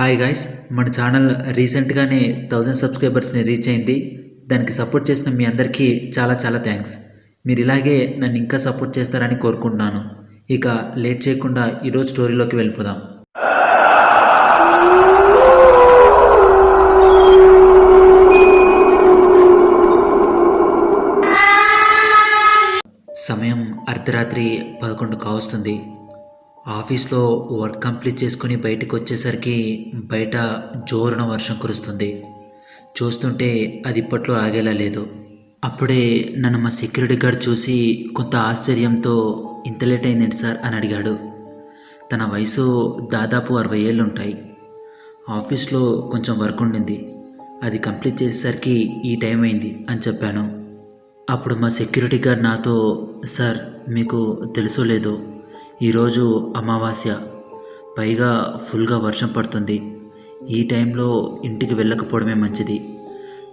Hi guys, మన channel రీసెంట్గానే 1000 సబ్స్క్రైబర్స్ని reach అయింది. దానికి సపోర్ట్ చేసిన మీ అందరికీ చాలా చాలా థ్యాంక్స్. మీరు ఇలాగే నన్ను ఇంకా సపోర్ట్ చేస్తారని కోరుకుంటున్నాను. ఇక లేట్ చేయకుండా ఈరోజు స్టోరీలోకి వెళ్ళిపోదాం. సమయం అర్ధరాత్రి 11 కావస్తుంది. ఆఫీస్లో వర్క్ కంప్లీట్ చేసుకుని బయటకు వచ్చేసరికి బయట జోరున వర్షం కురుస్తుంది. చూస్తుంటే అది ఇప్పట్లో ఆగేలా లేదు. అప్పుడే నన్ను మా సెక్యూరిటీ గార్డ్ చూసి కొంత ఆశ్చర్యంతో ఇంత లేట్ అయిందేంటి సార్ అని అడిగాడు. తన వయసు దాదాపు 60 ఏళ్ళు ఉంటాయి. ఆఫీస్లో కొంచెం వర్క్ ఉండింది, అది కంప్లీట్ చేసేసరికి ఈ టైం అయింది అని చెప్పాను. అప్పుడు మా సెక్యూరిటీ గార్డ్ నాతో, సార్ మీకు తెలుసో లేదో ఈరోజు అమావాస్య, పైగా ఫుల్గా వర్షం పడుతుంది. ఈ టైంలో ఇంటికి వెళ్ళకపోవడమే మంచిది.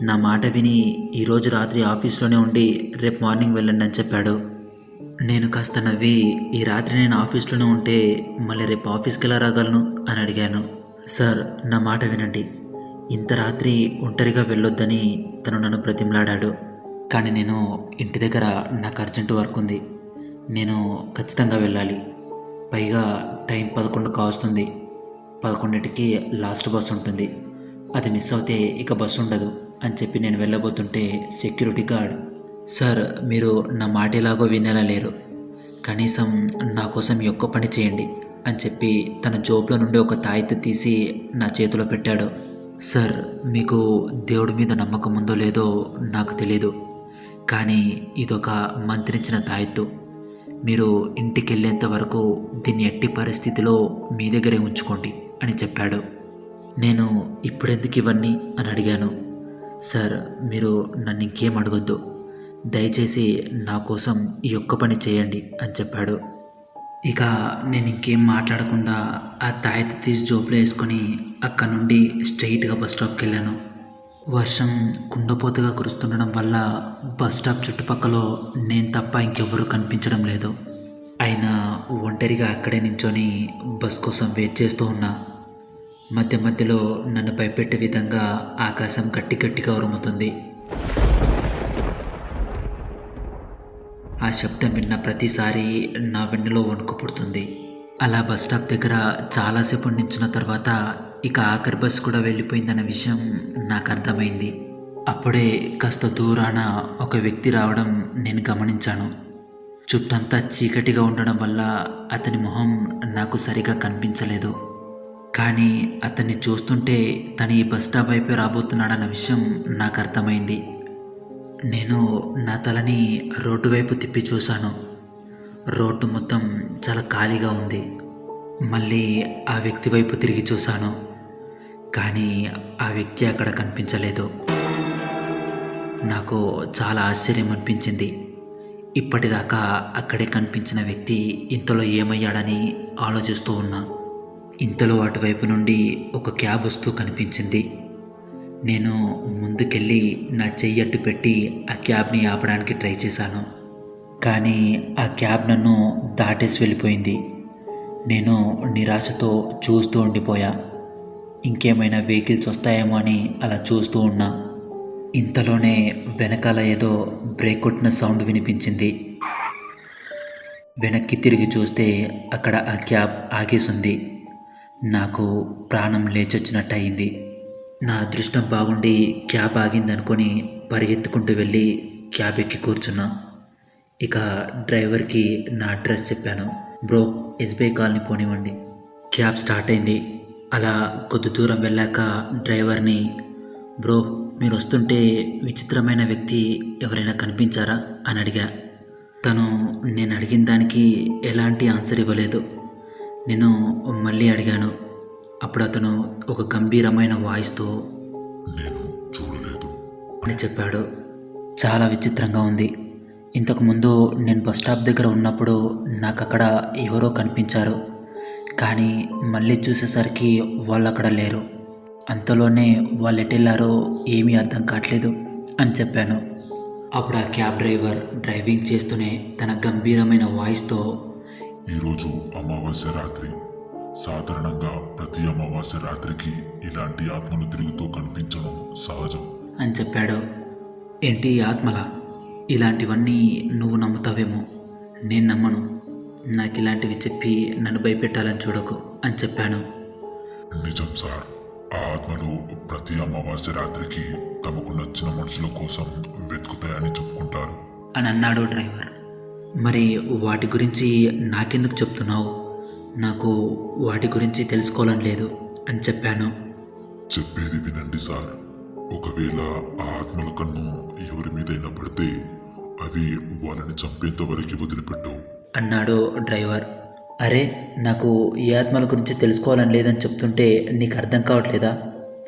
నా మాట విని ఈరోజు రాత్రి ఆఫీస్లోనే ఉండి రేపు మార్నింగ్ వెళ్ళండి అని చెప్పాడు. నేను కాస్త నవ్వి, ఈ రాత్రి నేను ఆఫీస్లోనే ఉంటే మళ్ళీ రేపు ఆఫీస్కి ఎలా రాగలను అని అడిగాను. సార్ నా మాట వినండి, ఇంత రాత్రి ఒంటరిగా వెళ్ళొద్దని తను నన్ను బ్రతిమలాడాడు. కానీ నేను ఇంటి దగ్గర నాకు అర్జెంటు వర్క్ ఉంది, నేను ఖచ్చితంగా వెళ్ళాలి. పైగా టైం 11 కావస్తుంది. 11కి లాస్ట్ బస్సు ఉంటుంది, అది మిస్ అవుతే ఇక బస్సు ఉండదు అని చెప్పి నేను వెళ్ళబోతుంటే సెక్యూరిటీ గార్డ్, సార్ మీరు నా మాట ఎలాగో వినేలా లేరు, కనీసం నా కోసం ఈ ఒక్క పని చేయండి అని చెప్పి తన జోబులో నుండి ఒక తాయెత్తు తీసి నా చేతిలో పెట్టాడు. సార్ మీకు దేవుడి మీద నమ్మకం ఉందో లేదో నాకు తెలీదు, కానీ ఇదొక మంత్రించిన తాయెత్తు. మీరు ఇంటికి వెళ్ళేంత వరకు దీన్ని ఎట్టి పరిస్థితిలో మీ దగ్గరే ఉంచుకోండి అని చెప్పాడు. నేను ఇప్పుడెందుకు ఇవన్నీ అని అడిగాను. సార్ మీరు నన్ను ఇంకేం అడగొద్దు, దయచేసి నా కోసం ఈ ఒక్క పని చేయండి అని చెప్పాడు. ఇక నేను ఇంకేం మాట్లాడకుండా ఆ తాయెత్తు తీసి జోబులో వేసుకొని అక్కడ నుండి స్ట్రైట్గా బస్ స్టాప్కి వెళ్ళాను. వర్షం కుండపోతగా కురుస్తుండడం వల్ల బస్ స్టాప్ చుట్టుపక్కల నేను తప్ప ఇంకెవ్వరూ కనిపించడం లేదు. అయినా ఒంటరిగా అక్కడే నించొని బస్ కోసం వెయిట్ చేస్తూ ఉన్నా. మధ్య మధ్యలో నన్ను భయపెట్టే విధంగా ఆకాశం గట్టి గట్టిగా ఉరుముతుంది. ఆ శబ్దం విన్న ప్రతిసారి నా వెన్నులో వణుకు పుడుతుంది. అలా బస్ స్టాప్ దగ్గర చాలాసేపు నించున్న తర్వాత ఇక ఆఖరి బస్సు కూడా వెళ్ళిపోయిందన్న విషయం నాకు అర్థమైంది. అప్పుడే కాస్త దూరాన ఒక వ్యక్తి రావడం నేను గమనించాను. చుట్టంతా చీకటిగా ఉండడం వల్ల అతని మొహం నాకు సరిగా కనిపించలేదు. కానీ అతన్ని చూస్తుంటే తను ఈ బస్ స్టాప్ వైపే రాబోతున్నాడన్న విషయం నాకు అర్థమైంది. నేను నా తలని రోడ్డు వైపు తిప్పి చూశాను. రోడ్డు మొత్తం చాలా ఖాళీగా ఉంది. మళ్ళీ ఆ వ్యక్తి వైపు తిరిగి చూశాను, కానీ ఆ వ్యక్తి అక్కడ కనిపించలేదు. నాకు చాలా ఆశ్చర్యం అనిపించింది. ఇప్పటిదాకా అక్కడే కనిపించిన వ్యక్తి ఇంతలో ఏమయ్యాడని ఆలోచిస్తూ ఉన్నా. ఇంతలో అటువైపు నుండి ఒక క్యాబ్ వస్తూ కనిపించింది. నేను ముందుకెళ్ళి నా చెయ్యి అడ్డు పెట్టి ఆ క్యాబ్ని ఆపడానికి ట్రై చేశాను, కానీ ఆ క్యాబ్ నన్ను దాటేసి వెళ్ళిపోయింది. నేను నిరాశతో చూస్తూ ఉండిపోయా. ఇంకేమైనా వెహికల్స్ వస్తాయేమో అని అలా చూస్తూ ఉన్నా. ఇంతలోనే వెనకాల ఏదో బ్రేక్ కొట్టిన సౌండ్ వినిపించింది. వెనక్కి తిరిగి చూస్తే అక్కడ ఆ క్యాబ్ ఆగేసింది. నాకు ప్రాణం లేచొచ్చినట్టు అయింది. నా అదృష్టం బాగుండి క్యాబ్ ఆగిందనుకొని పరిగెత్తుకుంటూ వెళ్ళి క్యాబ్ ఎక్కి కూర్చున్నా. ఇక డ్రైవర్కి నా అడ్రస్ చెప్పాను. బ్రో, ఎస్బీఐ కాలనీ పోనివ్వండి. క్యాబ్ స్టార్ట్ అయింది. అలా కొద్ది దూరం వెళ్ళాక డ్రైవర్ని, బ్రో మీరు వస్తుంటే విచిత్రమైన వ్యక్తి ఎవరైనా కనిపించారా అని అడిగా. తను నేను అడిగిన దానికి ఎలాంటి ఆన్సర్ ఇవ్వలేదు. నేను మళ్ళీ అడిగాను. అప్పుడు అతను ఒక గంభీరమైన వాయిస్తో నేను చూడలేదు అని చెప్పాడు. చాలా విచిత్రంగా ఉంది. ఇంతకుముందు నేను బస్ స్టాప్ దగ్గర ఉన్నప్పుడు నాకు అక్కడ ఎవరో కనిపించారు, కానీ మళ్ళీ చూసేసరికి వాళ్ళు అక్కడ లేరు. అంతలోనే వాళ్ళు ఎటెళ్ళారో ఏమీ అర్థం కావట్లేదు అని చెప్పాను. అప్పుడు ఆ క్యాబ్ డ్రైవర్ డ్రైవింగ్ చేస్తూనే తన గంభీరమైన వాయిస్తో, ఈరోజు అమావాస్య రాత్రి సాధారణంగా ప్రతి అమావాస్య రాత్రికి ఇలాంటి ఆత్మలు తిరుగుతూ కనిపించడం సహజం. అని చెప్పాడు. ఏంటి ఆత్మల? ఇలాంటివన్నీ నువ్వు నమ్ముతావేమో, నేను నమ్మను. నాకు ఇలాంటివి చెప్పి నన్ను భయపెట్టాలని చూడకు అని చెప్పాను. నిజం సార్, ఆ ఆత్మలు ప్రతి అమావాస్య రాత్రికి తమకు నచ్చిన మనుషుల కోసం వెతుకుతాయని చెప్పుకుంటారు అని అన్నాడు డ్రైవర్. మరి వాటి గురించి నాకెందుకు చెప్తున్నావు? నాకు వాటి గురించి తెలుసుకోవాలని లేదు అని చెప్పాను. చెప్పేది వినండి సార్. ఒకవేళ ఆ ఆత్మల కన్ను ఎవరి మీదైనా పడితే అవి వాళ్ళని చంపేంత వరకు వదిలిపెట్టవు అన్నాడు డ్రైవర్. అరే, నాకు ఈ ఆత్మల గురించి తెలుసుకోవాలని లేదని చెప్తుంటే నీకు అర్థం కావట్లేదా?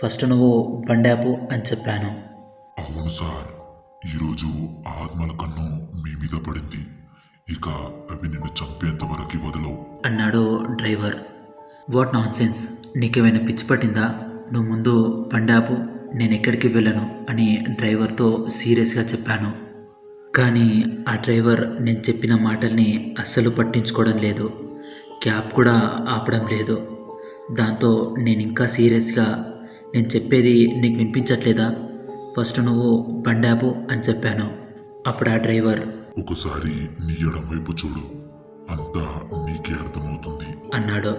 ఫస్ట్ నువ్వు బండాపు అని చెప్పాను. అవును సార్, ఈరోజు ఆ ఆత్మల కన్ను మీ మీద పడింది. ఇక అవి నిన్ను చంపేంత వరకు వదలవు అన్నాడు డ్రైవర్. వాట్ నాన్ సెన్స్, నీకేమైనా పిచ్చి పట్టిందా? నువ్వు ముందు బండాపు, నేను ఎక్కడికి వెళ్ళను అని డ్రైవర్తో సీరియస్గా చెప్పాను. కానీ ఆ డ్రైవర్ నేను చెప్పిన మాటల్ని అస్సలు పట్టించుకోవడం లేదు, క్యాబ్ కూడా ఆపడం లేదు. దాంతో నేను ఇంకా సీరియస్గా, నేను చెప్పేది నీకు వినిపించట్లేదా? ఫస్ట్ నువ్వు బండాపు అని చెప్పాను. అప్పుడు ఆ డ్రైవర్ ఒకసారి నీ ఎడం వైపు చూడు, అంతా నీకే అర్థమవుతుంది అన్నాడు.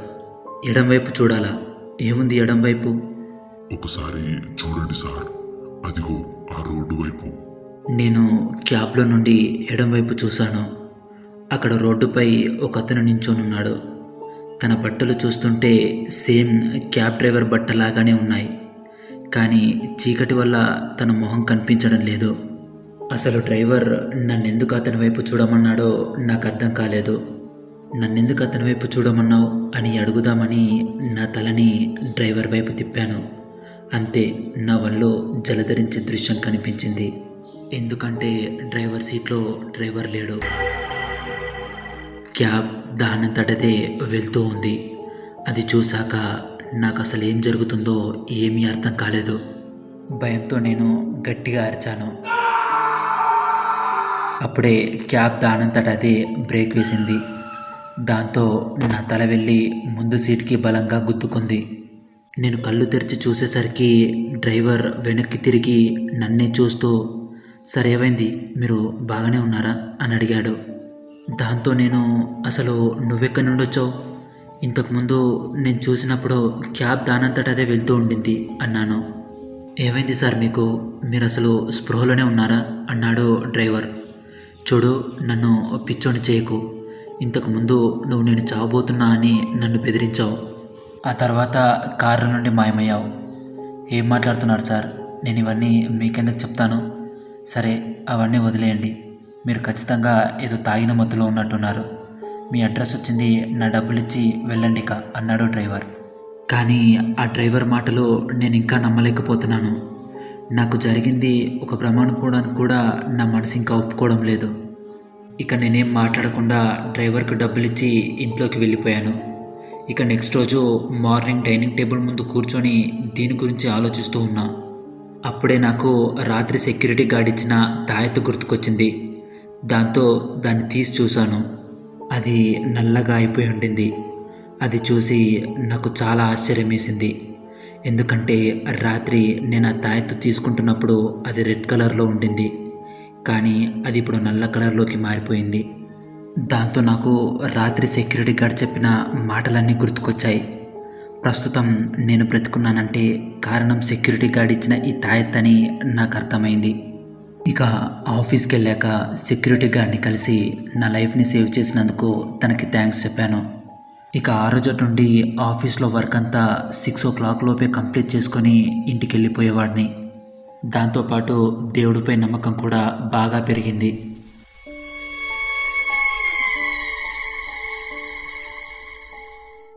ఎడం వైపు చూడాలా? ఏముంది ఎడం వైపు? ఒకసారి చూడండి సార్, అదిగో ఆ రోడ్డు వైపు. నేను క్యాబ్లో నుండి ఎడం వైపు చూశాను. అక్కడ రోడ్డుపై ఒక అతను నించొనున్నాడు. తన బట్టలు చూస్తుంటే సేమ్ క్యాబ్ డ్రైవర్ బట్టలాగానే ఉన్నాయి. కానీ చీకటి వల్ల తన మొహం కనిపించడం లేదు. అసలు డ్రైవర్ నన్నెందుకు అతని వైపు చూడమన్నాడో నాకు అర్థం కాలేదు. నన్నెందుకు అతని వైపు చూడమన్నావు అని అడుగుదామని నా తలని డ్రైవర్ వైపు తిప్పాను. అంతే, నా వల్ల జలధరించే దృశ్యం కనిపించింది. ఎందుకంటే డ్రైవర్ సీట్లో డ్రైవర్ లేడు. క్యాబ్ దానంతటదే వెళ్తూ ఉంది. అది చూశాక నాకు అసలు ఏం జరుగుతుందో ఏమీ అర్థం కాలేదు. భయంతో నేను గట్టిగా అరిచాను. అప్పుడే క్యాబ్ దానంతట అదే బ్రేక్ వేసింది. దాంతో నా తల వెళ్ళి ముందు సీట్కి బలంగా గుద్దుకుంది. నేను కళ్ళు తెరిచి చూసేసరికి డ్రైవర్ వెనక్కి తిరిగి నన్నే చూస్తూ, సరే ఏమైంది, మీరు బాగానే ఉన్నారా అని అడిగాడు. దాంతో నేను, అసలు నువ్వెక్కడి నుండి వచ్చావు? ఇంతకుముందు నేను చూసినప్పుడు క్యాబ్ దానంతట అదే వెళ్తూ ఉండింది అన్నాను. ఏమైంది సార్ మీకు? మీరు అసలు స్పృహలోనే ఉన్నారా అన్నాడు డ్రైవర్. చూడు, నన్ను పిచ్చోని చేయకు. ఇంతకుముందు నువ్వు నేను చావబోతున్నా అని నన్ను బెదిరించావు. ఆ తర్వాత కారు నుండి మాయమయ్యావు. ఏం మాట్లాడుతున్నారు సార్? నేను ఇవన్నీ మీకెందుకు చెప్తాను? సరే, అవన్నీ వదిలేయండి. మీరు ఖచ్చితంగా ఏదో తాగిన మత్తులో ఉన్నట్టున్నారు. మీ అడ్రస్ వచ్చింది, నా డబ్బులు ఇచ్చి వెళ్ళండి ఇక అన్నాడు డ్రైవర్. కానీ ఆ డ్రైవర్ మాటలు నేను ఇంకా నమ్మలేకపోతున్నాను. నాకు జరిగింది ఒక ప్రమాణించుకోవడానికి కూడా నా మనసు ఇంకా ఒప్పుకోవడం లేదు. ఇక నేనేం మాట్లాడకుండా డ్రైవర్కు డబ్బులు ఇచ్చి ఇంట్లోకి వెళ్ళిపోయాను. ఇక నెక్స్ట్ రోజు మార్నింగ్ డైనింగ్ టేబుల్ ముందు కూర్చొని దీని గురించి ఆలోచిస్తూ ఉన్నా. అప్పుడే నాకు రాత్రి సెక్యూరిటీ గార్డ్ ఇచ్చిన తాయెత్తు గుర్తుకొచ్చింది. దాంతో దాన్ని తీసి చూశాను. అది నల్లగా అయిపోయి ఉండింది. అది చూసి నాకు చాలా ఆశ్చర్యం వేసింది. ఎందుకంటే రాత్రి నేను ఆ తాయెత్తు తీసుకుంటున్నప్పుడు అది రెడ్ కలర్లో ఉండింది. కానీ అది ఇప్పుడు నల్ల కలర్లోకి మారిపోయింది. దాంతో నాకు రాత్రి సెక్యూరిటీ గార్డ్ చెప్పిన మాటలన్నీ గుర్తుకొచ్చాయి. ప్రస్తుతం నేను బ్రతుకున్నానంటే కారణం సెక్యూరిటీ గార్డ్ ఇచ్చిన ఈ తాయెత్తని నాకు అర్థమైంది. ఇక ఆఫీస్కి వెళ్ళాక సెక్యూరిటీ గార్డ్ని కలిసి నా లైఫ్ని సేవ్ చేసినందుకు తనకి థ్యాంక్స్ చెప్పాను. ఇక ఆ రోజు నుండి ఆఫీస్లో వర్క్ అంతా 6 o'clock లోపే కంప్లీట్ చేసుకొని ఇంటికి వెళ్ళిపోయేవాడిని. దాంతోపాటు దేవుడిపై నమ్మకం కూడా బాగా పెరిగింది.